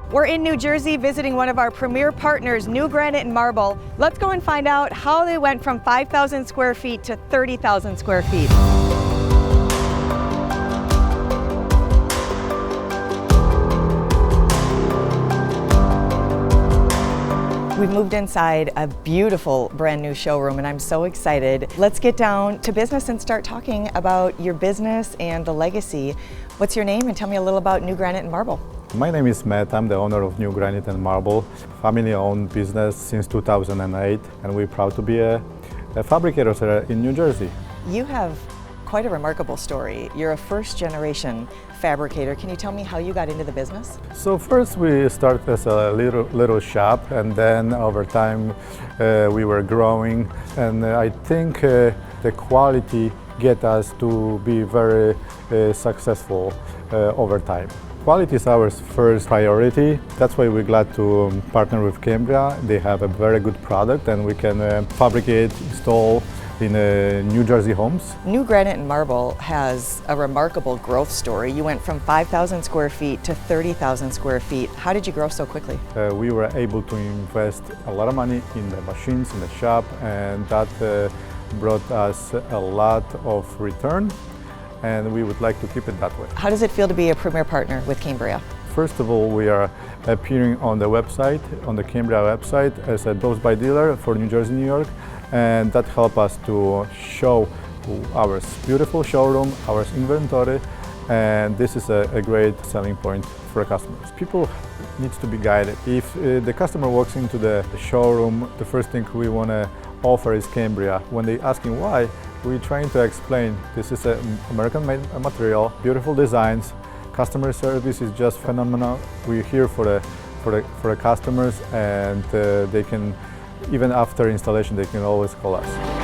We're in New Jersey visiting one of our premier partners, New Granite Marble. Let's go and find out how they went from 5,000 square feet to 30,000 square feet. We've moved inside a beautiful brand new showroom and I'm so excited. Let's get down to business and start talking about your business and the legacy. What's your name and tell me a little about New Granite and Marble. My name is Matt. I'm the owner of New Granite and Marble, family-owned business since 2008, and we're proud to be a fabricator in New Jersey. You have quite a remarkable story. You're a first-generation fabricator. Can you tell me how you got into the business? So first we started as a little shop, and then over time we were growing, and I think the quality get us to be very successful over time. Quality is our first priority. That's why we're glad to partner with Cambria. They have a very good product and we can fabricate, install in New Jersey homes. New Granite and Marble has a remarkable growth story. You went from 5,000 square feet to 30,000 square feet. How did you grow so quickly? We were able to invest a lot of money in the machines, in the shop, and that brought us a lot of return, and we would like to keep it that way. How does it feel to be a premier partner with Cambria? First of all, we are appearing on the website, on the Cambria website, as a dose by dealer for New Jersey, New York, and that helps us to show our beautiful showroom, our inventory, and this is a great selling point for customers. People need to be guided. If the customer walks into the showroom, the first thing we want to offer is Cambria. When they asking why, we're trying to explain this is an American-made material, beautiful designs, customer service is just phenomenal. We're here for the customers, and they can, even after installation, they can always call us.